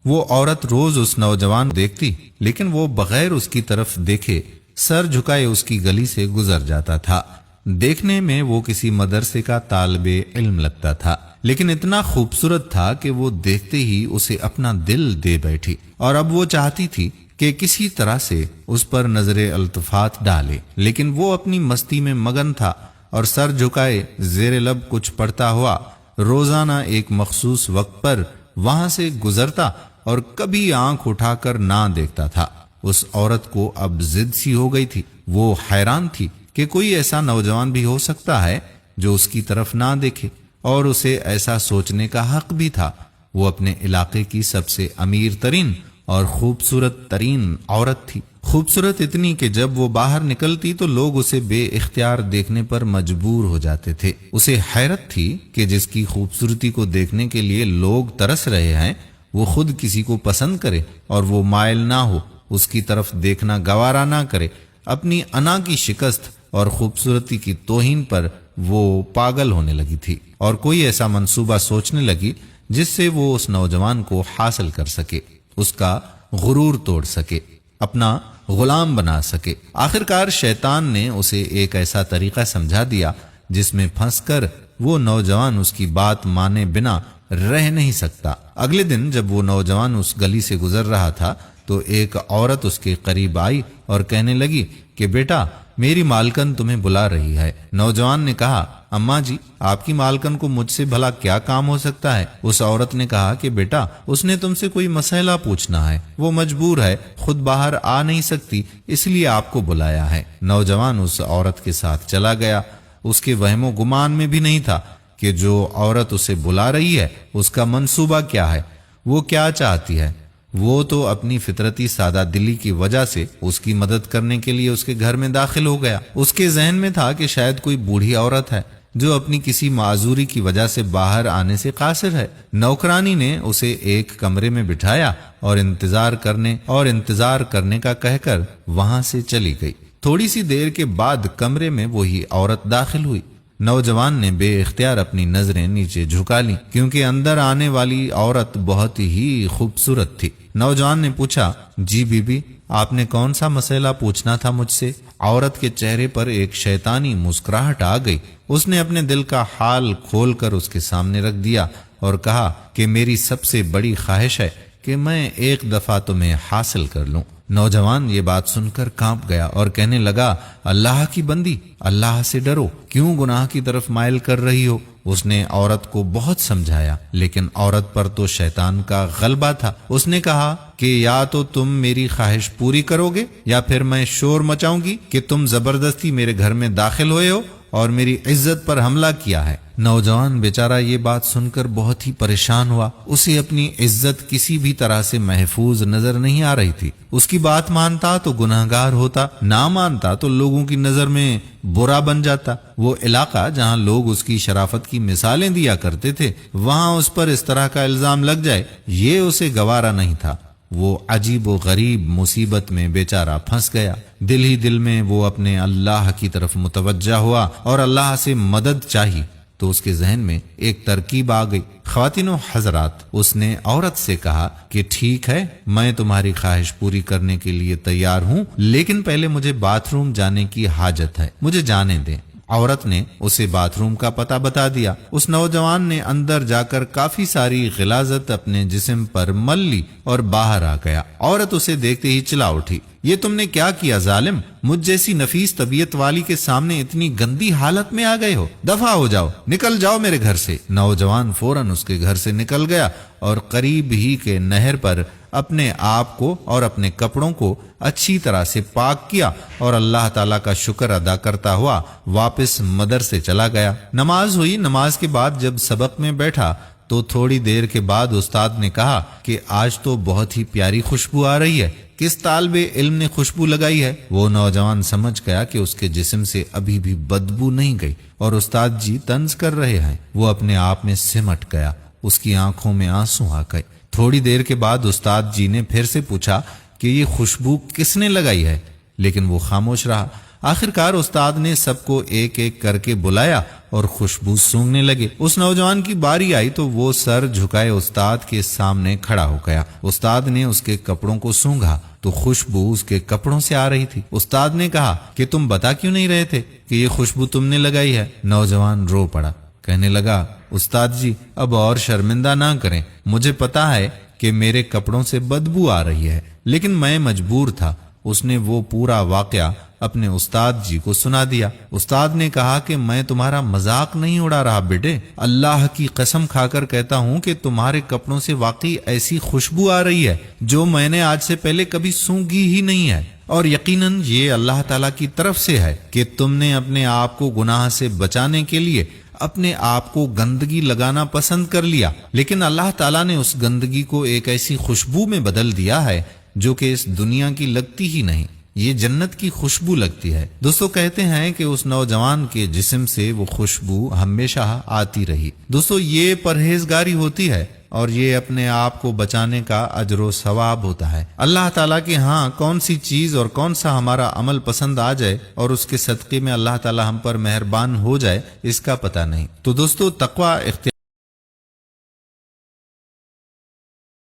وہ عورت روز اس نوجوان کو دیکھتی، لیکن وہ بغیر اس کی طرف دیکھے سر جھکائے اس کی گلی سے گزر جاتا تھا۔ دیکھنے میں وہ کسی مدرسے کا طالب علم لگتا تھا، لیکن اتنا خوبصورت تھا کہ وہ دیکھتے ہی اسے اپنا دل دے بیٹھی، اور اب وہ چاہتی تھی کہ کسی طرح سے اس پر نظر التفات ڈالے، لیکن وہ اپنی مستی میں مگن تھا اور سر جھکائے زیر لب کچھ پڑھتا ہوا روزانہ ایک مخصوص وقت پر وہاں سے گزرتا اور کبھی آنکھ اٹھا کر نہ دیکھتا تھا۔ اس عورت کو اب ضد سی ہو گئی تھی۔ وہ حیران تھی کہ کوئی ایسا نوجوان بھی ہو سکتا ہے جو اس کی طرف نہ دیکھے، اور اسے ایسا سوچنے کا حق بھی تھا۔ وہ اپنے علاقے کی سب سے امیر ترین اور خوبصورت ترین عورت تھی، خوبصورت اتنی کہ جب وہ باہر نکلتی تو لوگ اسے بے اختیار دیکھنے پر مجبور ہو جاتے تھے۔ اسے حیرت تھی کہ جس کی خوبصورتی کو دیکھنے کے لیے لوگ ترس رہے ہیں وہ خود کسی کو پسند کرے اور وہ مائل نہ ہو، اس کی طرف دیکھنا گوارا نہ کرے۔ اپنی انا کی شکست اور خوبصورتی کی توہین پر وہ پاگل ہونے لگی تھی، اور کوئی ایسا منصوبہ سوچنے لگی جس سے وہ اس نوجوان کو حاصل کر سکے، اس کا غرور توڑ سکے، اپنا غلام بنا سکے۔ آخرکار شیطان نے اسے ایک ایسا طریقہ سمجھا دیا جس میں پھنس کر وہ نوجوان اس کی بات مانے بنا رہ نہیں سکتا۔ اگلے دن جب وہ نوجوان اس گلی سے گزر رہا تھا تو ایک عورت اس کے قریب آئی اور کہنے لگی کہ بیٹا، میری مالکن تمہیں بلا رہی ہے۔ نوجوان نے کہا، اماں جی، آپ کی مالکن کو مجھ سے بھلا کیا کام ہو سکتا ہے؟ اس عورت نے کہا کہ بیٹا، اس نے تم سے کوئی مسئلہ پوچھنا ہے، وہ مجبور ہے، خود باہر آ نہیں سکتی، اس لیے آپ کو بلایا ہے۔ نوجوان اس عورت کے ساتھ چلا گیا۔ اس کے وہم و گمان میں بھی نہیں تھا کہ جو عورت اسے بلا رہی ہے اس کا منصوبہ کیا ہے، وہ کیا چاہتی ہے۔ وہ تو اپنی فطرتی سادہ دلی کی وجہ سے اس کی مدد کرنے کے لیے اس کے گھر میں داخل ہو گیا۔ اس کے ذہن میں تھا کہ شاید کوئی بوڑھی عورت ہے جو اپنی کسی معذوری کی وجہ سے باہر آنے سے قاصر ہے۔ نوکرانی نے اسے ایک کمرے میں بٹھایا اور انتظار کرنے کا کہہ کر وہاں سے چلی گئی۔ تھوڑی سی دیر کے بعد کمرے میں وہی عورت داخل ہوئی۔ نوجوان نے بے اختیار اپنی نظریں نیچے جھکا لیں کیونکہ اندر آنے والی عورت بہت ہی خوبصورت تھی۔ نوجوان نے پوچھا، جی بی بی، آپ نے کون سا مسئلہ پوچھنا تھا مجھ سے؟ عورت کے چہرے پر ایک شیطانی مسکراہٹ آ گئی۔ اس نے اپنے دل کا حال کھول کر اس کے سامنے رکھ دیا اور کہا کہ میری سب سے بڑی خواہش ہے کہ میں ایک دفعہ تمہیں حاصل کر لوں۔ نوجوان یہ بات سن کر کانپ گیا اور کہنے لگا، اللہ کی بندی، اللہ سے ڈرو، کیوں گناہ کی طرف مائل کر رہی ہو؟ اس نے عورت کو بہت سمجھایا، لیکن عورت پر تو شیطان کا غلبہ تھا۔ اس نے کہا کہ یا تو تم میری خواہش پوری کرو گے یا پھر میں شور مچاؤں گی کہ تم زبردستی میرے گھر میں داخل ہوئے ہو اور میری عزت پر حملہ کیا ہے۔ نوجوان بیچارہ یہ بات سن کر بہت ہی پریشان ہوا۔ اسے اپنی عزت کسی بھی طرح سے محفوظ نظر نہیں آ رہی تھی۔ اس کی بات مانتا تو گناہگار ہوتا، نہ مانتا تو لوگوں کی نظر میں برا بن جاتا۔ وہ علاقہ جہاں لوگ اس کی شرافت کی مثالیں دیا کرتے تھے، وہاں اس پر اس طرح کا الزام لگ جائے، یہ اسے گوارا نہیں تھا۔ وہ عجیب و غریب مصیبت میں بیچارہ پھنس گیا۔ دل ہی دل میں وہ اپنے اللہ کی طرف متوجہ ہوا اور اللہ سے مدد چاہی تو اس کے ذہن میں ایک ترکیب آ گئی۔ خواتین و حضرات، اس نے عورت سے کہا کہ ٹھیک ہے، میں تمہاری خواہش پوری کرنے کے لیے تیار ہوں، لیکن پہلے مجھے باتھ روم جانے کی حاجت ہے، مجھے جانے دیں۔ عورت نے اسے باتھ روم کا پتہ بتا دیا۔ اس نوجوان نے اندر جا کر کافی ساری غلاظت اپنے جسم پر مل لی اور باہر آ گیا۔ عورت اسے دیکھتے ہی چلا اٹھی، یہ تم نے کیا کیا ظالم؟ مجھ جیسی نفیس طبیعت والی کے سامنے اتنی گندی حالت میں آ گئے ہو، دفع ہو جاؤ، نکل جاؤ میرے گھر سے۔ نوجوان فوراً اس کے گھر سے نکل گیا اور قریب ہی کے نہر پر اپنے آپ کو اور اپنے کپڑوں کو اچھی طرح سے پاک کیا اور اللہ تعالیٰ کا شکر ادا کرتا ہوا واپس مدرسے چلا گیا۔ نماز ہوئی۔ نماز کے بعد جب سبق میں بیٹھا تو تھوڑی دیر کے بعد استاد نے کہا کہ آج تو بہت ہی پیاری خوشبو آ رہی ہے، کس طالب علم نے خوشبو لگائی ہے؟ وہ نوجوان سمجھ گیا کہ اس کے جسم سے ابھی بھی بدبو نہیں گئی اور استاد جی طنز کر رہے ہیں۔ وہ اپنے آپ میں سمٹ گیا، اس کی آنکھوں میں آنسو آ گئے۔ تھوڑی دیر کے بعد استاد جی نے پھر سے پوچھا کہ یہ خوشبو کس نے لگائی ہے، لیکن وہ خاموش رہا۔ آخر کار استاد نے سب کو ایک ایک کر کے بلایا اور خوشبو سونگنے لگے۔ اس نوجوان کی باری آئی تو وہ سر جھکائے استاد کے سامنے کھڑا ہو گیا۔ استاد نے اس کے کپڑوں کو سونگھا تو خوشبو اس کے کپڑوں سے آ رہی تھی۔ استاد نے کہا کہ تم بتا کیوں نہیں رہے تھے کہ یہ خوشبو تم نے لگائی ہے؟ نوجوان رو پڑا، کہنے لگا استاد جی اب اور شرمندہ نہ کریں، مجھے پتا ہے کہ میرے کپڑوں سے بدبو آ رہی ہے، لیکن میں مجبور تھا۔ اس نے وہ پورا واقعہ اپنے استاد جی کو سنا دیا۔ استاد نے کہا کہ میں تمہارا مذاق نہیں اڑا رہا بیٹے، اللہ کی قسم کھا کر کہتا ہوں کہ تمہارے کپڑوں سے واقعی ایسی خوشبو آ رہی ہے جو میں نے آج سے پہلے کبھی سونگھی ہی نہیں ہے، اور یقیناً یہ اللہ تعالیٰ کی طرف سے ہے کہ تم نے اپنے آپ کو گناہ سے بچانے کے لیے اپنے آپ کو گندگی لگانا پسند کر لیا، لیکن اللہ تعالیٰ نے اس گندگی کو ایک ایسی خوشبو میں بدل دیا ہے جو کہ اس دنیا کی لگتی ہی نہیں، یہ جنت کی خوشبو لگتی ہے۔ دوستو کہتے ہیں کہ اس نوجوان کے جسم سے وہ خوشبو ہمیشہ آتی رہی۔ دوستو یہ پرہیزگاری ہوتی ہے اور یہ اپنے آپ کو بچانے کا اجر و ثواب ہوتا ہے۔ اللہ تعالیٰ کے ہاں کون سی چیز اور کون سا ہمارا عمل پسند آ جائے اور اس کے صدقے میں اللہ تعالیٰ ہم پر مہربان ہو جائے، اس کا پتہ نہیں۔ تو دوستو تقوی اختیار